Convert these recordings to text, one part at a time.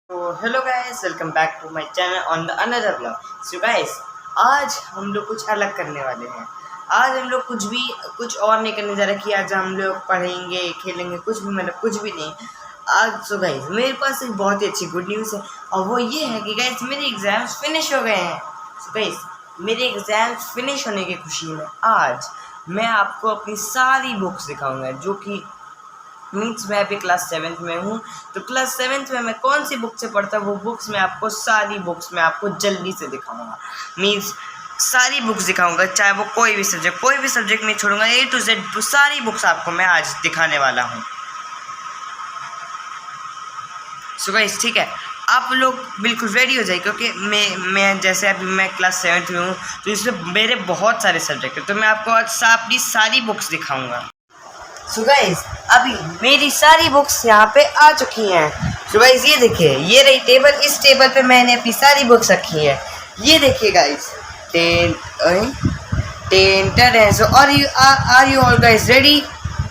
तो hello guys, welcome back to my channel on the another blog. So guys, आज हम लोग कुछ अलग करने वाले हैं। आज हम लोग कुछ और नहीं करने जा रहे कि आज हम लोग पढ़ेंगे खेलेंगे, कुछ भी मतलब कुछ भी नहीं। आज सो गाइस, मेरे पास एक बहुत ही अच्छी गुड न्यूज़ है और वो ये है कि गाइस मेरे एग्ज़ाम्स फिनिश हो गए हैं। सो गाइस, मेरे एग्ज़ाम्स फिनिश होने की खुशी में आज मैं आपको अपनी सारी बुक्स दिखाऊँगा, जो कि मीन्स मैं अभी क्लास 7th में हूँ। तो क्लास 7th में मैं कौन सी बुक से पढ़ता हूँ वो बुक्स मैं आपको सारी बुक्स मैं आपको जल्दी से दिखाऊंगा। मीन्स सारी बुक्स दिखाऊंगा, चाहे वो कोई भी सब्जेक्ट नहीं छोड़ूंगा। A to Z सारी बुक्स आपको मैं आज दिखाने वाला हूँ। सो गाइस, ठीक है, आप लोग बिल्कुल रेडी हो जाए, क्योंकि मैं जैसे अभी मैं क्लास 7th में हूँ तो इसमें मेरे बहुत सारे सब्जेक्ट हैं, तो मैं आपको आज अपनी सारी बुक्स दिखाऊंगा। सो गाइस, अभी मेरी सारी बुक्स यहाँ पे आ चुकी हैं। सो गाइस, ये देखिए, ये रही टेबल। इस टेबल पे मैंने अपनी सारी बुक्स रखी है। ये देखिए guys, so are you all guys ready?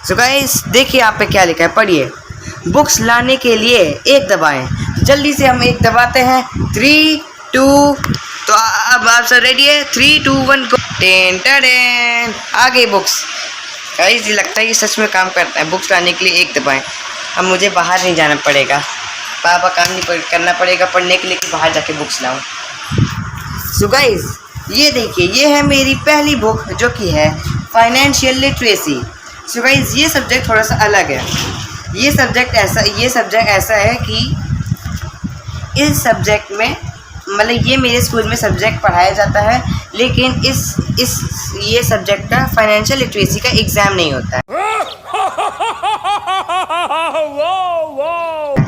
So guys, देखिए यहाँ पे क्या लिखा है, पढ़िए। बुक्स लाने के लिए एक दबाएं। जल्दी से हम एक दबाते हैं। 3 2। तो अब आप सब रेडी है? 3 2 1 गो। आ गई बुक्स। गाइस, ये लगता है कि सच में काम करता है। बुक्स लाने के लिए एक दबाएं। अब मुझे बाहर नहीं जाना पड़ेगा, पापा काम नहीं करना पड़ेगा पढ़ने के लिए कि बाहर जाके बुक्स लाऊं। सो गाइस, ये देखिए, ये है मेरी पहली बुक, जो कि है फाइनेंशियल लिटरेसी। सो गाइस, ये सब्जेक्ट थोड़ा सा अलग है। ये सब्जेक्ट ऐसा है कि इस सब्जेक्ट में मतलब ये मेरे स्कूल में सब्जेक्ट पढ़ाया जाता है, लेकिन ये सब्जेक्ट का फाइनेंशियल लिटरेसी का एग्ज़ाम नहीं होता है।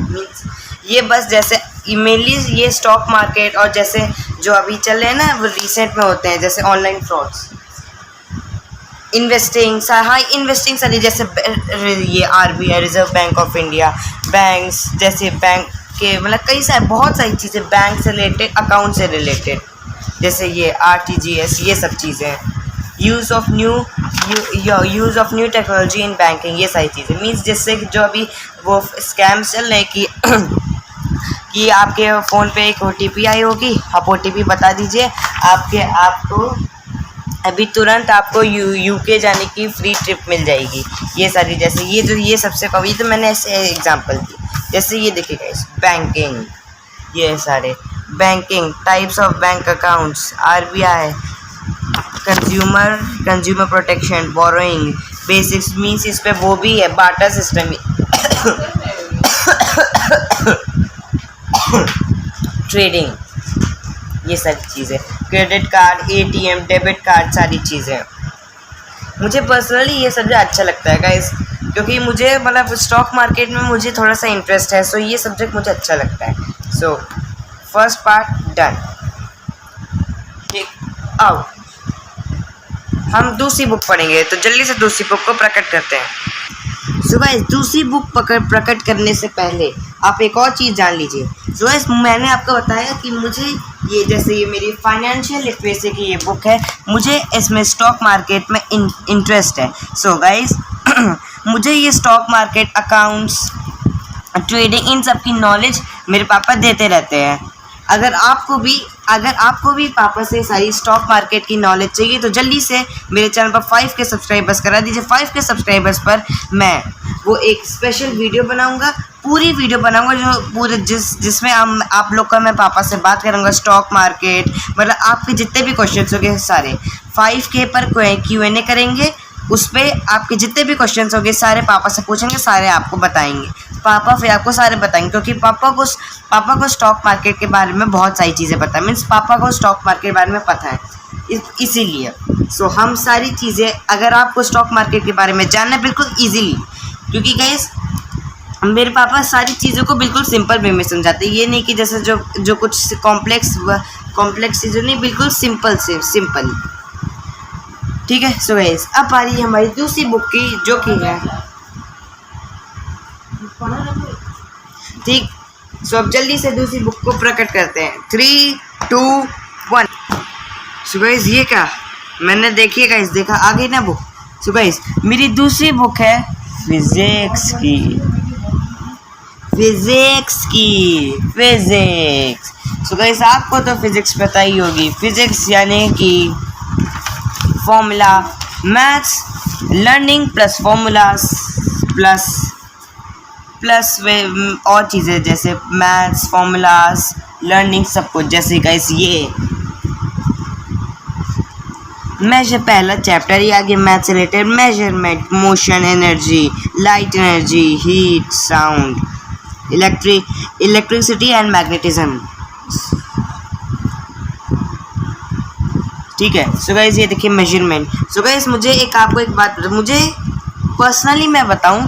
मीन्स ये बस जैसे मेनली ये स्टॉक मार्केट और जैसे जो अभी चल रहे हैं ना, वो रिसेंट में होते हैं, जैसे ऑनलाइन फ्रॉड्स, इन्वेस्टिंग सारी, जैसे ये RBI, reserve bank of India, banks, जैसे बैंक के मतलब कई सारे बहुत सारी चीज़ें बैंक से रिलेटेड, अकाउंट से रिलेटेड, जैसे ये RTGS, ये सब चीज़ें, use of new technology in banking, ये सारी चीज़ें। मीन्स जिससे जो अभी वो स्कैम्स चल रहे हैं कि आपके फ़ोन पे एक OTP आई होगी, आप OTP बता दीजिए, आपको अभी तुरंत आपको UK जाने की फ्री ट्रिप मिल जाएगी। ये सारी, जैसे ये सबसे कभी तो मैंने ऐसे एग्जांपल दी। जैसे ये देखिएगा, इस बैंकिंग, ये सारे banking types of bank accounts, RBI, consumer protection, borrowing, basics, means इस पे वो भी है, बाटा सिस्टम, ट्रेडिंग, ये सारी चीज़ें, credit card, ATM, debit card, सारी चीज़ें। मुझे पर्सनली ये सब्जेक्ट अच्छा लगता है गाइस, क्योंकि मुझे मतलब स्टॉक मार्केट में मुझे थोड़ा सा इंटरेस्ट है। सो ये सब्जेक्ट मुझे अच्छा लगता है। So first part done. ठीक, अब हम दूसरी बुक पढ़ेंगे, तो जल्दी से दूसरी बुक को प्रकट करते हैं। सो गाइस, दूसरी बुक प्रकट करने से पहले आप एक और चीज़ जान लीजिए। सो गाइस, मैंने आपको बताया कि मुझे ये मेरी फाइनेंशियल लिटरेसी की ये बुक है, मुझे इसमें स्टॉक मार्केट में इंटरेस्ट है। सो गाइस, मुझे ये स्टॉक मार्केट, अकाउंट्स, ट्रेडिंग, इन सब की नॉलेज मेरे पापा देते रहते हैं। अगर आपको भी पापा से सारी स्टॉक मार्केट की नॉलेज चाहिए, तो जल्दी से मेरे चैनल पर 5K सब्सक्राइबर्स करा दीजिए। 5K सब्सक्राइबर्स पर मैं वो एक स्पेशल वीडियो बनाऊंगा, पूरी वीडियो बनाऊंगा, जो पूरे जिसमें आप लोग का मैं पापा से बात करूंगा स्टॉक मार्केट, मतलब आपके जितने भी क्वेश्चंस होंगे सारे 5K पर Q&A करेंगे। उस पर आपके जितने भी क्वेश्चंस होंगे सारे पापा से पूछेंगे, सारे आपको बताएंगे। पापा फिर आपको सारे बताएंगे, क्योंकि पापा को स्टॉक मार्केट के बारे में बहुत सारी चीज़ें पता है। मीन्स पापा को स्टॉक मार्केट के बारे में पता है, इसीलिए सो हम सारी चीज़ें, अगर आपको स्टॉक मार्केट के बारे में जानना है बिल्कुल ईजीली, क्योंकि गाइस मेरे पापा सारी चीज़ों को बिल्कुल सिंपल वे में समझाते हैं। ये नहीं कि जैसे जो कुछ कॉम्प्लेक्स चीज़ें नहीं, बिल्कुल सिंपल। ठीक है। सो गाइस, अब आ रही है हमारी दूसरी बुक की, जो कि है ठीक। सो अब जल्दी से दूसरी बुक को प्रकट करते हैं। 3 2 1। सो गाइस, ये क्या मैंने देखिए गाइस, देखा आ गई ना बुक। सो गाइस, मेरी दूसरी बुक है फिजिक्स की। फिजिक्स की, फिजिक्स। सो गाइस आपको तो फिजिक्स पता ही होगी। फिजिक्स यानी कि formula, maths learning plus formulas plus वे और चीज़ें जैसे मैथ्स, फॉर्मूलाज, लर्निंग सब कुछ। जैसे गाइस ये मेजर पहला चैप्टर ही आगे मैथ से related, measurement, motion, energy, light energy, heat, sound, electricity and magnetism. ठीक है। सो गाइस ये देखिए मेजरमेंट। सो गाइस मुझे आपको एक बात, मुझे पर्सनली मैं बताऊं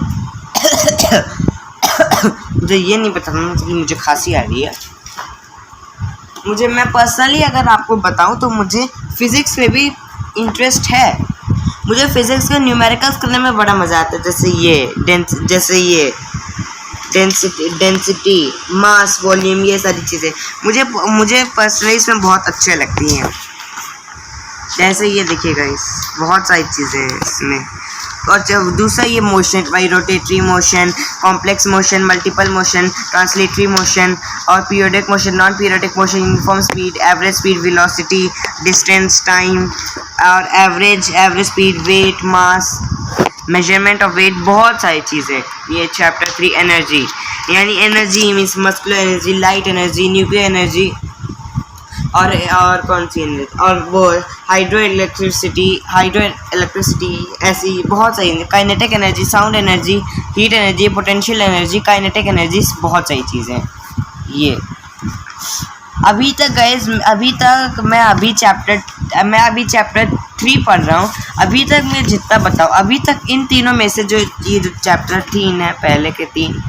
मुझे ये नहीं पता कि मुझे खांसी आ रही है। मैं पर्सनली अगर आपको बताऊं तो मुझे फिज़िक्स में भी इंटरेस्ट है। मुझे फिज़िक्स के न्यूमेरिकल्स करने में बड़ा मज़ा आता है। जैसे ये डेंसिटी, मास, वॉल्यूम, ये सारी चीज़ें मुझे पर्सनली इसमें बहुत अच्छे लगती हैं। जैसे ये देखिएगा, इस बहुत सारी चीज़ें हैं इसमें। और जब दूसरा ये मोशन, भाई rotatory motion, complex motion, multiple motion, translatory motion और periodic motion, non periodic motion, uniform speed, average speed, velocity, distance, time और average speed, weight, mass, measurement of weight, बहुत सारी चीज़ें। ये चैप्टर 3 एनर्जी, यानी energy means muscular energy, light energy, nuclear energy और कौन सी energy, और वो हाइड्रो इलेक्ट्रिसिटी, ऐसी बहुत सारी, kinetic energy, sound energy, heat energy, potential energy, kinetic energy, बहुत सारी चीज़ें। ये अभी तक मैं अभी चैप्टर 3 पढ़ रहा हूँ। अभी तक मैं जितना बताऊँ, अभी तक इन तीनों में से जो ये चैप्टर 3 है, पहले के 3,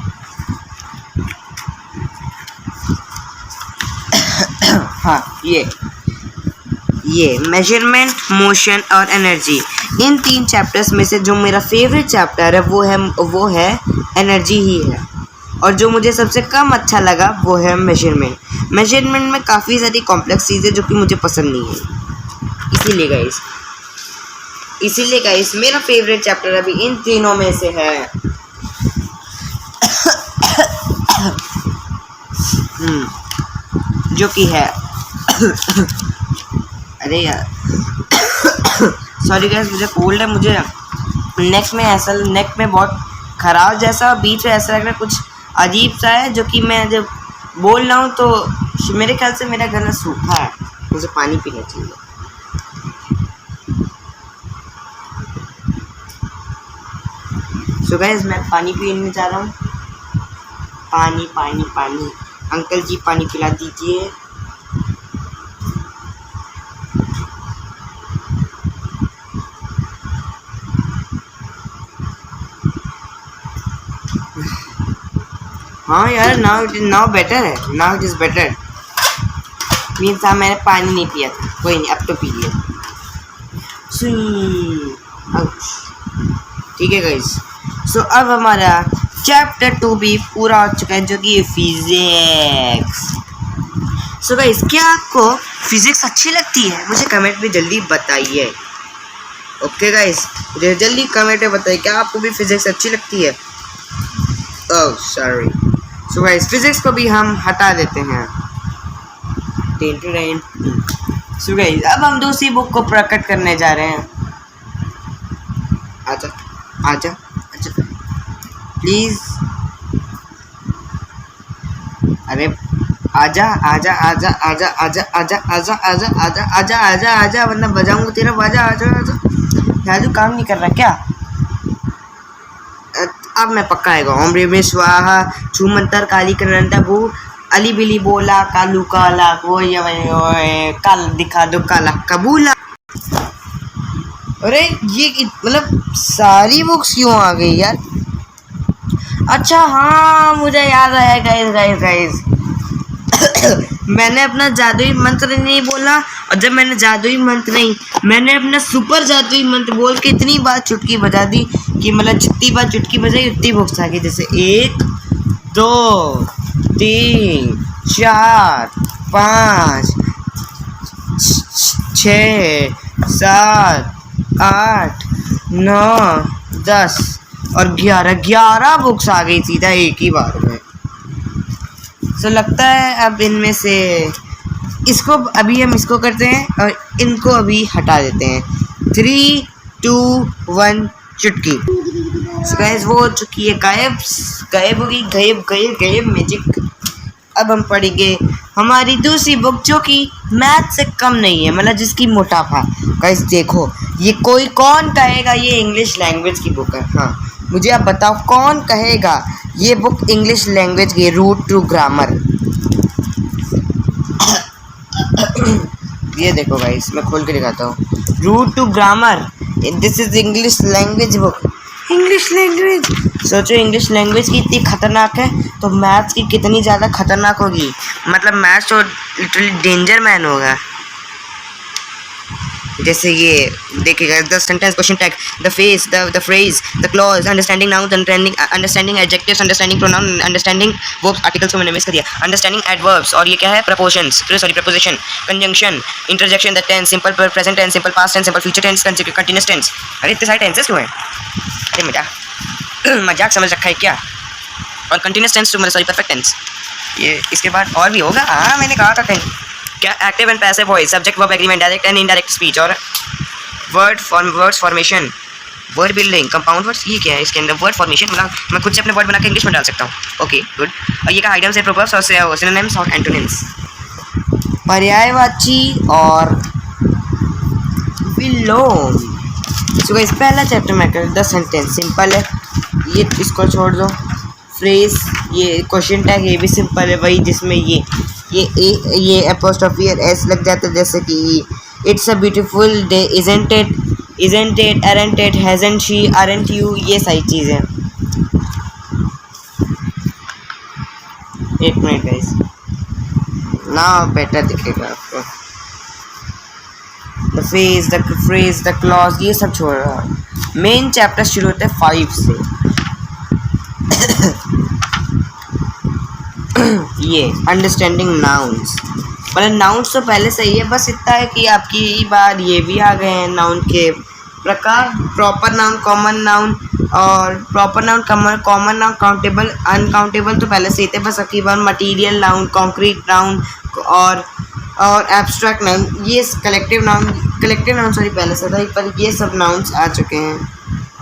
हाँ ये मेजरमेंट, मोशन और एनर्जी, इन 3 चैप्टर्स में से जो मेरा फेवरेट चैप्टर है वो है एनर्जी ही है। और जो मुझे सबसे कम अच्छा लगा वो है मेजरमेंट में काफ़ी सारी कॉम्प्लेक्स चीज़ें जो कि मुझे पसंद नहीं है। इसीलिए गाइस मेरा फेवरेट चैप्टर अभी इन तीनों में से है। जो कि है अरे यार सॉरी गाइस, मुझे कोल्ड है। मुझे नेक में बहुत खराब जैसा, बीच में ऐसा लग रहा है कुछ अजीब सा है, जो कि मैं जब बोल रहा हूँ तो मेरे ख्याल से मेरा गला सूखा है, मुझे पानी पीना चाहिए। सो गाइस मैं पानी पीने जा रहा हूँ। पानी अंकल जी पानी पिला दीजिए। हाँ यार, नाउ बेटर है, now it is better. Means हाँ, मैंने पानी नहीं पिया था, कोई नहीं, अब तो पी लिया। ठीक है गाइस, सो अब हमारा चैप्टर 2 भी पूरा हो चुका है, जो कि फिजिक्स। सो गाइस, क्या आपको फिजिक्स अच्छी लगती है? मुझे कमेंट में जल्दी बताइए। ओके गाइस, मुझे जल्दी कमेंट में बताइए, क्या आपको भी फिजिक्स अच्छी लगती है? Oh sorry. So guys, physics को भी हम हटा देते हैं। सो गाइस, अब हम दूसरी बुक को प्रकट करने जा रहे हैं। आजा प्लीज। अरे आजा, वरना बजाऊंगा तेरा बाजा। आजा। जादू काम नहीं कर रहा क्या? अब मैं पक्का आएगा। ओम रे में स्वाहा, छू मंतर काली करंता भू, अली बिली बोला, कालू काला, वो काल दिखा दो काला कबूला। अरे ये मतलब सारी बुक्स क्यों आ गई यार? अच्छा हाँ, मुझे याद आया गाइस मैंने अपना जादुई मंत्र नहीं बोला, और जब मैंने जादुई मंत्र नहीं, मैंने अपना सुपर जादुई मंत्र बोल के इतनी बार चुटकी बजा दी कि मतलब जितनी बार चुटकी बजाई उतनी बुक्स आ गई। जैसे 1 2 3 4 5 6 7 8 9 10 और 11 बुक्स आ गई सीधा एक ही बार में। सो लगता है अब इनमें से इसको अभी हम इसको करते हैं और इनको अभी हटा देते हैं। 3 2 1 चुटकी। सो गाइस वो हो चुकी है गायब, गायब होगी, गायब गायब गायब मैजिक। अब हम पढ़ेंगे हमारी दूसरी बुक जो कि मैथ से कम नहीं है, मतलब जिसकी मोटापा। गाइस देखो ये कोई कौन कहेगा ये इंग्लिश लैंग्वेज की बुक है? हाँ मुझे आप बताओ कौन कहेगा ये बुक इंग्लिश लैंग्वेज की? Root to grammar. ये देखो गाइस मैं खोल के दिखाता हूँ। Root to grammar, this is English language book. English language, सोचो इंग्लिश लैंग्वेज की इतनी खतरनाक है तो मैथ्स की कितनी ज़्यादा खतरनाक होगी। मतलब मैथ्स तो लिटरली डेंजर मैन होगा। जैसे ये देखिएगा, the sentence, question tag, the face, the phrase, the clause, understanding noun, understanding adjectives, understanding pronoun, understanding verbs, articles को मैंने मिस कर दिया, अंडरस्टैंडिंग एडवर्ब्स, और ये क्या है? Prepositions, sorry preposition, conjunction, interjection, the tense, simple present tense, simple past tense, simple future tense, continuous tense. अरे इतने सारे टेंसेस क्यों हैं? अरे मजाक समझ रखा है क्या? और कंटीन्यूअस टेंस टू मतलब सॉरी परफेक्ट टेंस। ये इसके बाद और भी होगा। हाँ मैंने कहा था क्या? Active and passive voice, subject verb agreement, direct and indirect speech, और words formation, word building, compound words. ये क्या है? इसके अंदर वर्ड फॉर्मेशन, मतलब मैं खुद से अपने वर्ड बना के इंग्लिश में डाल सकता हूँ। Okay good. और ये का आइटम्स है, प्रोवर्ब्स और सिनोनिम्स और एंटोनिम्स, पर्यायवाची और विलोम। सो गाइस पहला चैप्टर में कर, द सेंटेंस सिंपल है, ये इसको छोड़ दो। फ्रेज, ये क्वेश्चन टैग, ये भी सिंपल है वही जिसमें ये एपोस्ट्रोफी और एस लग जाता है, जैसे कि it's a beautiful day, isn't it, aren't it, hasn't she, aren't you, ये सारी चीज़ें। एक मिनट गाइस, ना बेटर दिखेगा आपको। The face, the phrase, the clause, ये सब छोड़ रहा है। मेन चैप्टर शुरू होता है 5 से। ये अंडरस्टैंडिंग नाउन्स, मतलब नाउन्स तो पहले से ही है, बस इतना है कि आपकी बार ये भी आ गए हैं नाउन के प्रकार। प्रॉपर नाउन, कॉमन नाउन, और proper noun, common noun, countable, uncountable तो पहले से ही थे, बस आपकी बार मटीरियल नाउन, कॉन्क्रीट नाउन और एब्स्ट्रैक्ट नाउन, ये कलेक्टिव नाउन सॉरी पहले से था, पर ये सब नाउन्स आ चुके हैं।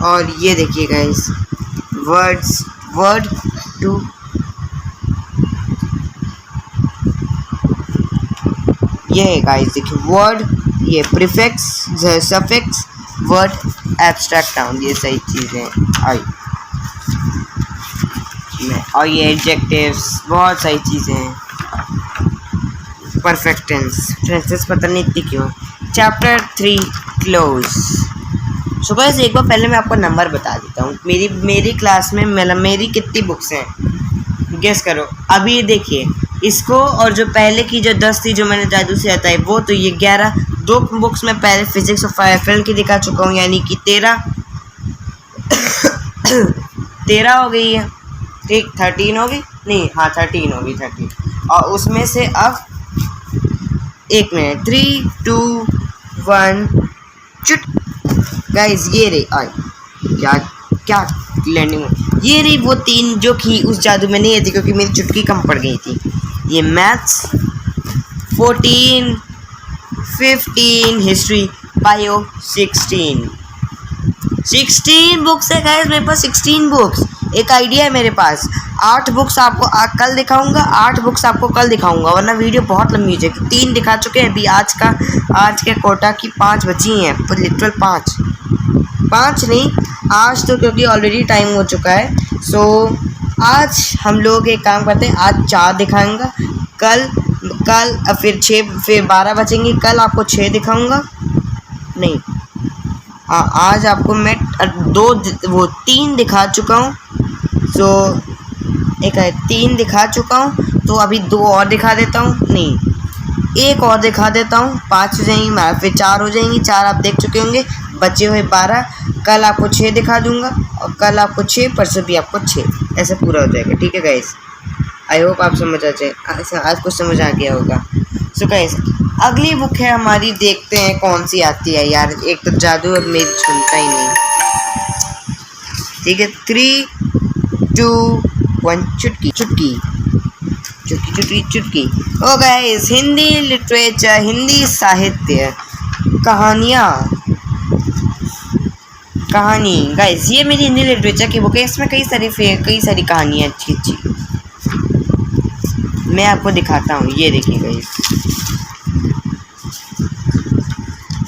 और ये देखिए गाइस, वर्ड टू, ये है गाइस देखिए वर्ड, ये prefix, suffix, word, abstract noun, ये सही चीज़ें आई। और ये एडजेक्टिव्स, बहुत सारी चीज़ें हैं। परफेक्ट टेंसेस पता नहीं इतनी क्यों। Chapter 3 close. सो गाइस एक बार पहले मैं आपको नंबर बता देता हूँ। मेरी क्लास में मेरी कितनी बुक्स हैं गेस करो। अभी देखिए इसको, और जो पहले की जो 10 थी जो मैंने जादू से हटाई वो, तो ये 11। 2 बुक्स में पहले फिजिक्स और फायरफिल्म की दिखा चुका हूँ, यानी कि 13 13 हो गई है, ठीक। 13 हो गई, नहीं हाँ 13 हो गई, 13। और उसमें से अब एक मिनट, 3 2 1 चुट गाइस, ये रही आई क्या लैंडिंग, ये रही वो 3 जो कि उस जादू में नहीं थी क्योंकि मेरी चुटकी कम पड़ गई थी। ये मैथ्स 14, 15, हिस्ट्री, बायो 16 बुक्स है गाइस मेरे पास, 16 बुक्स। एक आइडिया है मेरे पास, 8 बुक्स आपको कल दिखाऊंगा, 8 बुक्स आपको कल दिखाऊंगा, वरना वीडियो बहुत लंबी हो जाएगी। 3 दिखा चुके हैं अभी, आज के कोटा की 5 बची हैं, लिटरल 5 नहीं, आज तो क्योंकि ऑलरेडी टाइम हो चुका है। सो आज हम लोग एक काम करते हैं, आज 4 दिखाऊंगा, कल फिर 6, फिर 12 बचेंगे, कल आपको 6 दिखाऊंगा, नहीं हाँ आज आपको मैं 3 दिखा चुका हूँ। सो एक है 3 दिखा चुका हूँ, तो अभी 2 और दिखा देता हूँ, नहीं 1 और दिखा देता हूँ, 5 हो जाएंगी, फिर 4 हो जाएंगी, 4 आप देख चुके होंगे, बचे हुए 12। कल आपको 6 दिखा दूंगा, और कल आपको 6, परसों भी आपको 6, ऐसे पूरा हो जाएगा, ठीक है गाइस। आई होप आप समझ आ जाए, आज कुछ समझ आ गया होगा। सो गाइस अगली बुक है हमारी, देखते हैं कौन सी आती है यार, एक तो जादू अब मेरी सुनता ही नहीं, ठीक है। 3 2 1 चुटकी चुटकी चुटकी चुटकी। ओ गाइस, हिंदी लिटरेचर, हिंदी साहित्य, कहानी गाइस, ये मेरी हिंदी लिटरेचर की बुक है। इसमें कई सारी कहानियाँ अच्छी अच्छी मैं आपको दिखाता हूँ। ये देखिए गाइस,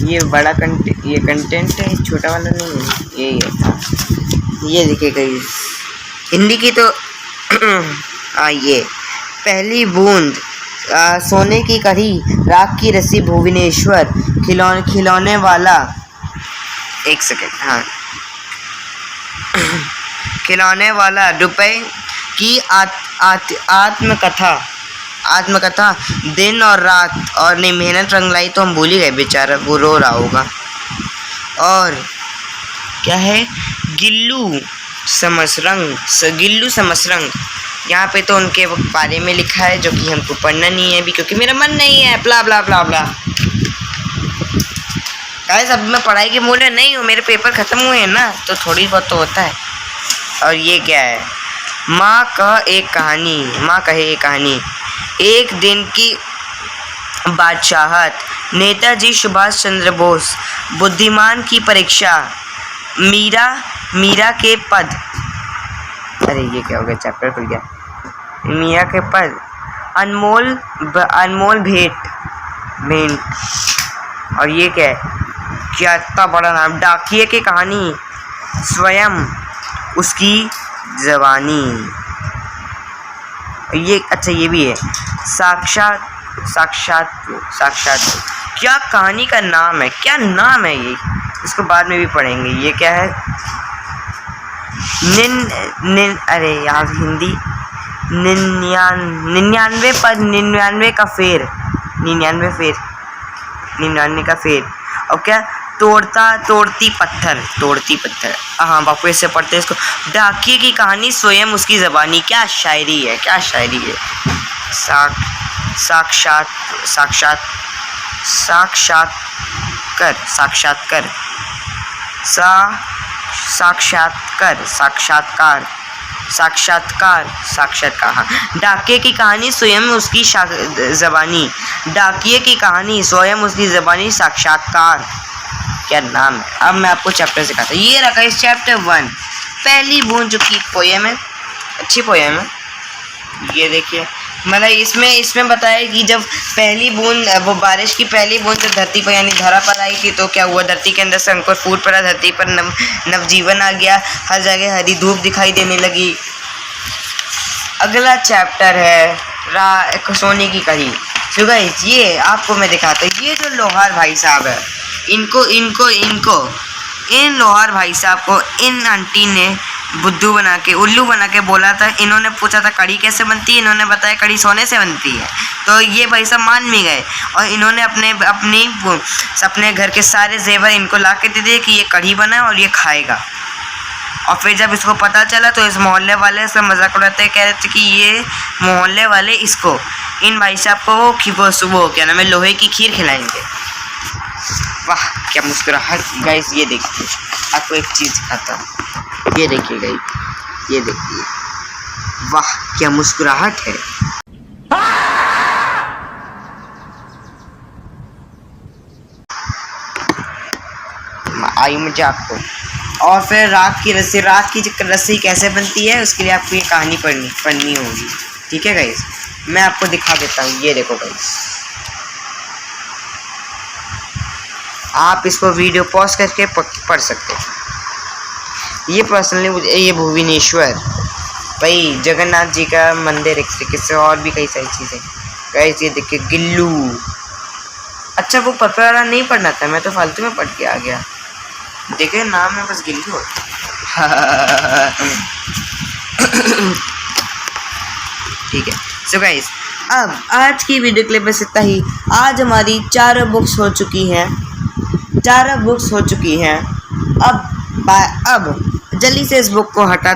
ये बड़ा कंटेंट है, छोटा वाला नहीं है, ये था। ये देखिए गाइस, हिंदी की तो ये पहली बूंद, सोने की कढ़ी, राख की रस्सी, भुवनेश्वर, खिलौने वाला, एक सेकेंड, हाँ, खिलौने वाला, रुपए की आत्मकथा, दिन और रात, और नहीं, मेहनत रंग लाई, तो हम भूल ही गए, बेचारा वो रो रहा होगा। और क्या है, गिल्लू समसरंग, यहाँ पे तो उनके बारे में लिखा है, जो कि हमको पढ़ना नहीं है अभी, क्योंकि मेरा मन नहीं है, ब्ला ब्ला ब्ला ब्ला। गाइस, अब मैं पढ़ाई के मूड में नहीं हूँ, मेरे पेपर ख़त्म हुए हैं ना, तो थोड़ी बहुत तो होता है। और ये क्या है, माँ कहे एक कहानी, एक दिन की बादशाहत, नेताजी सुभाष चंद्र बोस, बुद्धिमान की परीक्षा, मीरा के पद, अरे ये क्या हो गया, चैप्टर खुल गया, मीरा के पद, अनमोल भेंट। और ये क्या है, क्या इतना बड़ा नाम, डाकिये की कहानी, स्वयं उसकी जवानी। ये अच्छा, ये भी है, साक्षात। क्या कहानी का नाम है, क्या नाम है ये, इसको बाद में भी पढ़ेंगे। ये क्या है, अरे यार हिंदी, 99 पर 99 का फेर, 99 का फेर। और क्या, तोड़ती पत्थर। हाँ, वापस से पढ़ते हैं इसको। डाकिये की कहानी, स्वयं उसकी ज़बानी। क्या शायरी है। साक्षात्कार। हाँ, डाकिये की कहानी, स्वयं उसकी ज़बानी। डाकिये की कहानी, स्वयं उसकी ज़बानी, साक्षात्कार। क्या नाम है। अब मैं आपको चैप्टर सिखाता हूँ। ये रखा है चैप्टर 1, पहली बूंद, जो कि पोएम है, अच्छी पोएम है। ये देखिए, मतलब इसमें बताया कि जब पहली बूंद, वो बारिश की पहली बूंद जब धरती पर यानी धरा पर आई थी, तो क्या हुआ, धरती के अंदर से अंकुर फूट पड़ा, धरती पर नवजीवन आ गया, हर जगह हरी धूप दिखाई देने लगी। अगला चैप्टर है सोने की कढ़ी। तो गाइस, ये आपको मैं दिखाता हूँ। ये जो लोहार भाई साहब है, इन लोहार भाई साहब को इन आंटी ने उल्लू बना के बोला था। इन्होंने पूछा था कढ़ी कैसे बनती है, इन्होंने बताया कढ़ी सोने से बनती है। तो ये भाई साहब मान भी गए, और इन्होंने अपने घर के सारे जेवर इनको ला के दे दिए कि ये कढ़ी बना है और ये खाएगा। और फिर जब इसको पता चला, तो इस मोहल्ले वाले इसका मजाक उड़ाते, कह रहे थे कि ये मोहल्ले वाले इसको, इन भाई साहब को सुबह क्या नाम है, लोहे की खीर खिलाएंगे। वाह, क्या मुस्कुराहट। गाइस, ये देखिए, आपको एक चीज़ दिखाता हूँ। ये देखिए गाइस, ये देखिए, वाह क्या मुस्कुराहट है। आई मुझे आपको। और फिर राख की रस्सी कैसे बनती है, उसके लिए आपको ये कहानी पढ़नी होगी। ठीक है गाइस, मैं आपको दिखा देता हूँ। ये देखो गाइस, आप इसको वीडियो पॉज करके पढ़ सकते हैं। ये पर्सनली मुझे, ये भुवनेश्वर भाई जगन्नाथ जी का मंदिर, एक तरीके से और भी कई सारी चीज़ें। गाइस, ये देखिए गिल्लू। अच्छा, वो पर्पल वाला नहीं पढ़ना था, मैं तो फालतू में पढ़ के आ गया। देखिए नाम है बस गिल्लू। ठीक है। सो गाइस, अब आज की वीडियो क्लिप बस इतना ही। आज हमारी 4 बुक्स हो चुकी हैं। अब जल्दी से इस बुक को हटा,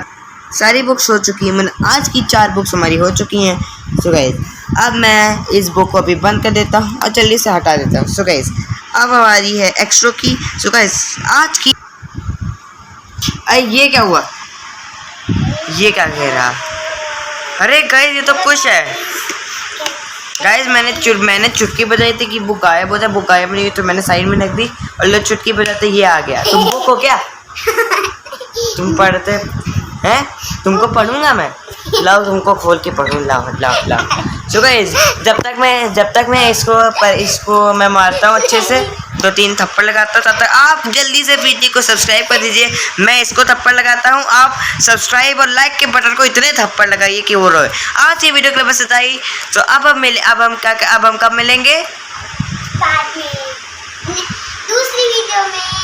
सारी बुक्स हो चुकी हैं, मैंने आज की 4 बुक्स हमारी हो चुकी हैं। सो गाइस, अब मैं इस बुक को अभी बंद कर देता हूँ और जल्दी से हटा देता हूँ। सो गाइस, अब हमारी है एक्स्ट्रो की। सो गाइस, आज की ये क्या हुआ, ये क्या कह रहा, अरे गाइस ये तो कुछ है। गाइस मैंने चुटकी बजाई थी कि बुक गायब हो जाए, बुक गायब नहीं हुई तो मैंने साइड में रख दी और लो चुटकी बजाते ये आ गया। तुम बुक हो क्या? तुम पढ़ते हैं? तुमको पढ़ूंगा मैं, लाओ तुमको खोल के पढ़ूँ, लाओ लाओ लाओ। सो गाइस जब तक मैं इसको मैं मारता हूँ अच्छे से 2-3 थप्पड़ लगाता हूँ, तब तक आप जल्दी से वीडियो को सब्सक्राइब कर दीजिए। मैं इसको थप्पड़ लगाता हूँ, आप सब्सक्राइब और लाइक के बटन को इतने थप्पड़ लगाइए कि वो रोए। आज ये वीडियो के लिए बस इतना ही। तो अब हम कब मिलेंगे? बाद में दूसरी वीडियो में।